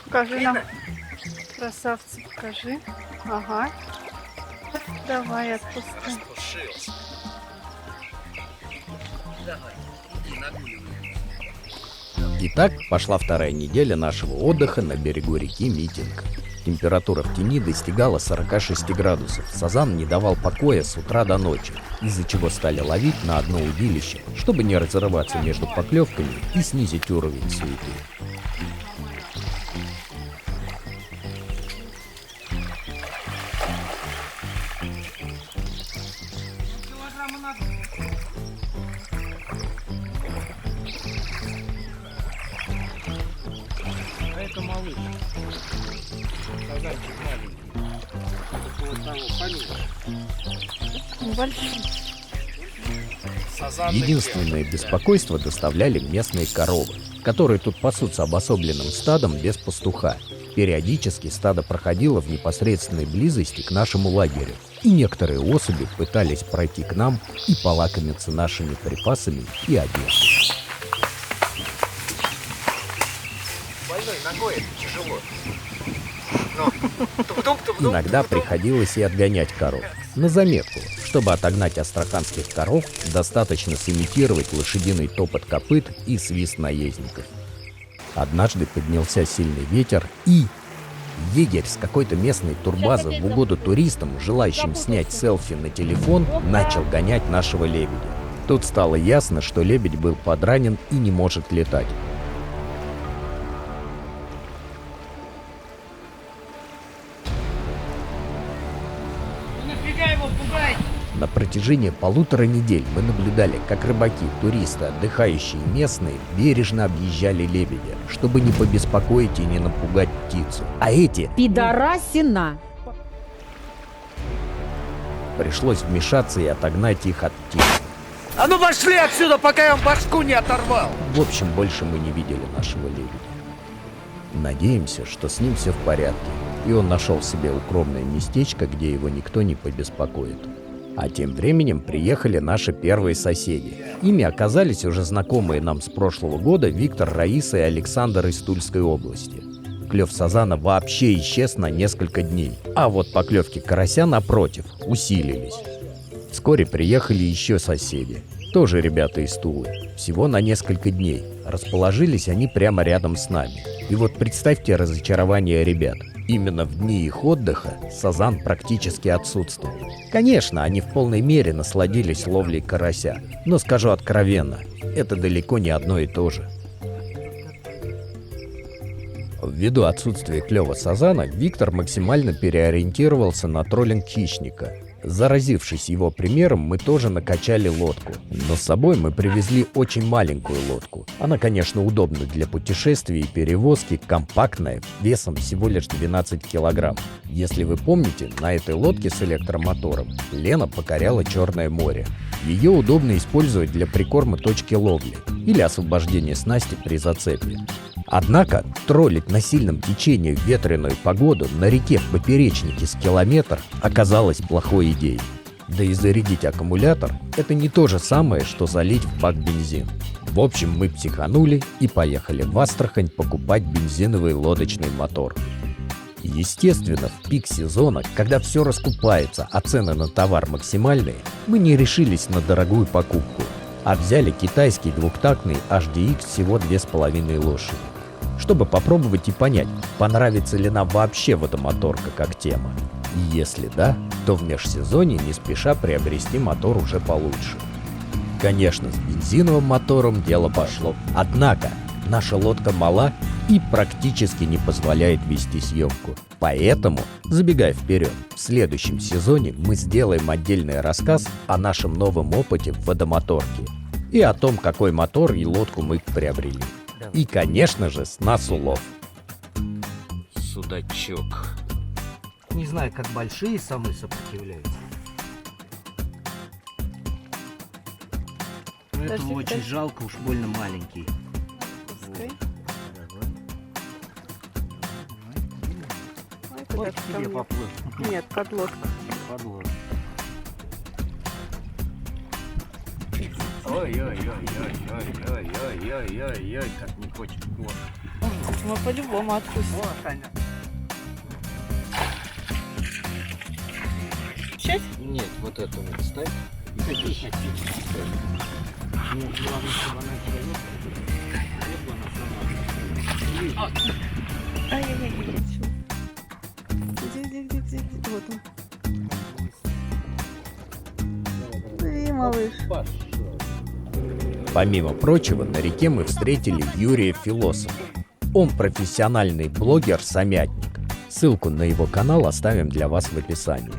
Покажи нам. Красавцы, покажи. Ага. Давай, отпускай. Распушился. Давай, иди нагуливай. Итак, пошла вторая неделя нашего отдыха на берегу реки Митинг. Температура в тени достигала 46 градусов. Сазан не давал покоя с утра до ночи, из-за чего стали ловить на одно удилище, чтобы не разрываться между поклевками и снизить уровень суеты. А это малыш. Сазанчик маленький. Вот того поменьше. Большой. Сазан Единственное беспокойство доставляли местные коровы, которые тут пасутся обособленным стадом без пастуха. Периодически стадо проходило в непосредственной близости к нашему лагерю, и некоторые особи пытались пройти к нам и полакомиться нашими припасами и одеждой. больной ногой это тяжело. Но туп-туп-туп-туп. Иногда приходилось и отгонять коров. На заметку, чтобы отогнать астраханских коров, достаточно сымитировать лошадиный топот копыт и свист наездников. Однажды поднялся сильный ветер, и егерь с какой-то местной турбазы в угоду туристам, желающим снять селфи на телефон, начал гонять нашего лебедя. Тут стало ясно, что лебедь был подранен и не может летать. На протяжении 1,5 недели мы наблюдали, как рыбаки, туристы, отдыхающие и местные бережно объезжали лебедя, чтобы не побеспокоить и не напугать птицу. А эти Пидорасина! пришлось вмешаться и отогнать их от птицы. А ну пошли отсюда, пока я вам башку не оторвал! В общем, больше мы не видели нашего лебедя. Надеемся, что с ним все в порядке, и он нашел себе укромное местечко, где его никто не побеспокоит. А тем временем приехали наши первые соседи. Ими оказались уже знакомые нам с прошлого года Виктор, Раиса и Александр из Тульской области. Клев сазана вообще исчез на несколько дней, а вот поклевки карася, напротив, усилились. Вскоре приехали еще соседи, тоже ребята из Тулы, всего на несколько дней. Расположились они прямо рядом с нами. И вот представьте разочарование ребят. Именно в дни их отдыха сазан практически отсутствовал. Конечно, они в полной мере насладились ловлей карася, но скажу откровенно, это далеко не одно и то же. Ввиду отсутствия клёва сазана, Виктор максимально переориентировался на троллинг хищника. Заразившись его примером, мы тоже накачали лодку. Но с собой мы привезли очень маленькую лодку. Она, конечно, удобна для путешествий и перевозки, компактная, весом всего лишь 12 килограмм. Если вы помните, на этой лодке с электромотором Лена покоряла Черное море. Ее удобно использовать для прикорма точки ловли или освобождения снасти при зацепе. Однако троллить на сильном течении в ветреную погоду на реке в поперечнике с километр оказалось плохой идеей. Да и зарядить аккумулятор – это не то же самое, что залить в бак бензин. В общем, мы психанули и поехали в Астрахань покупать бензиновый лодочный мотор. Естественно, в пик сезона, когда все раскупается, а цены на товар максимальные, мы не решились на дорогую покупку, а взяли китайский двухтактный HDX всего 2,5 лошади. Чтобы попробовать и понять, понравится ли нам вообще водомоторка как тема. И если да, то в межсезонье не спеша приобрести мотор уже получше. Конечно, с бензиновым мотором дело пошло. Однако, наша лодка мала и практически не позволяет вести съемку. Поэтому, забегая вперед, в следующем сезоне мы сделаем отдельный рассказ о нашем новом опыте в водомоторке и о том, какой мотор и лодку мы приобрели. И, конечно же, с нас улов. Судачок. Не знаю, как большие самы сопротивляются. Но это Подожди, очень подожди. жалко, уж больно маленький. Пускай. Ой, Вот куда к ты ко тебе мне? поплыл. Нет, подлодка. Подлог. Ой-ой-ой-ой-ой-ой-ой-ой-ой, как не хочет. Вот. Мы по-любому отпустим. Сейчас? Нет, вот это вот ставь. Ну, главное, чтобы она человек. Ай-яй-яй, где? Вот он. Ты, малыш. Помимо прочего, на реке мы встретили Юрия Философа. Он профессиональный блогер-самятник. Ссылку на его канал оставим для вас в описании.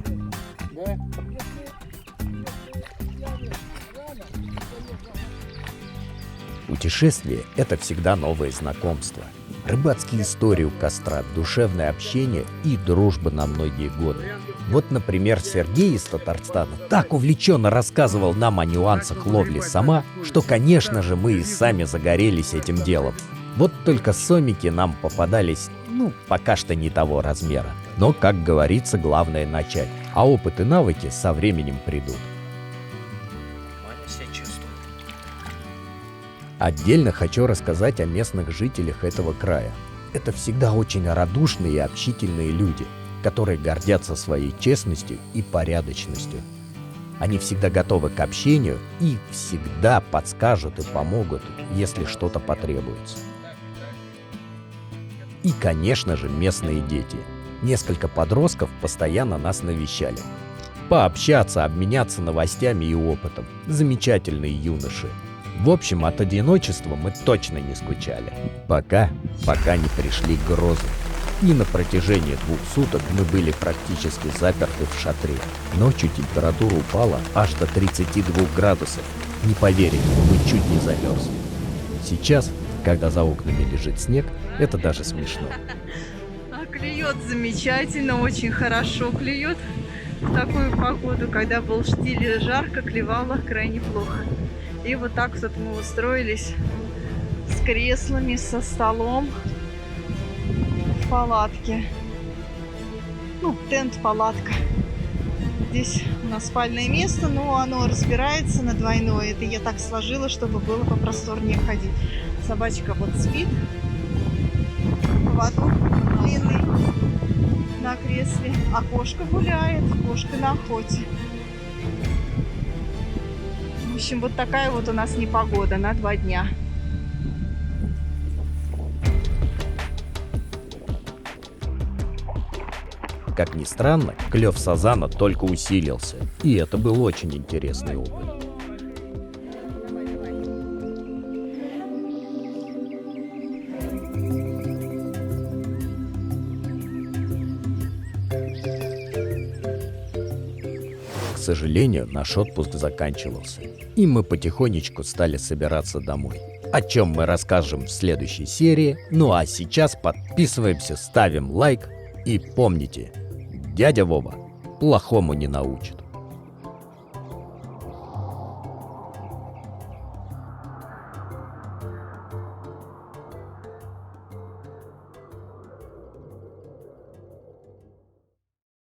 Путешествие – это всегда новые знакомства. Рыбацкие истории у костра, душевное общение и дружба на многие годы. Вот, например, Сергей из Татарстана так увлеченно рассказывал нам о нюансах ловли сама, что, конечно же, мы и сами загорелись этим делом. Вот только сомики нам попадались, пока что не того размера. Но, как говорится, главное начать, а опыт и навыки со временем придут. Отдельно хочу рассказать о местных жителях этого края. Это всегда очень радушные и общительные люди, которые гордятся своей честностью и порядочностью. Они всегда готовы к общению и всегда подскажут и помогут, если что-то потребуется. И, конечно же, местные дети. Несколько подростков постоянно нас навещали. Пообщаться, обменяться новостями и опытом. Замечательные юноши. В общем, от одиночества мы точно не скучали. Пока не пришли грозы. И на протяжении 2 суток мы были практически заперты в шатре. Ночью температура упала аж до 32 градусов. Не поверите, мы чуть не замерзли. Сейчас, когда за окнами лежит снег, это даже смешно. А клюет замечательно, очень хорошо клюет. В такую погоду, когда был штиль и жарко, клевало крайне плохо. И вот так вот мы устроились с креслами, со столом в палатке. Тент-палатка. Здесь у нас спальное место, но оно разбирается на двойное. Это я так сложила, чтобы было попросторнее ходить. Собачка вот спит. Поводок длинный на кресле. А кошка гуляет. Кошка на охоте. В общем, вот такая вот у нас непогода на 2 дня. Как ни странно, клев сазана только усилился. И это был очень интересный опыт. К сожалению, наш отпуск заканчивался, и мы потихонечку стали собираться домой. О чем мы расскажем в следующей серии. Ну а сейчас подписываемся, ставим лайк и помните, дядя Вова плохому не научит.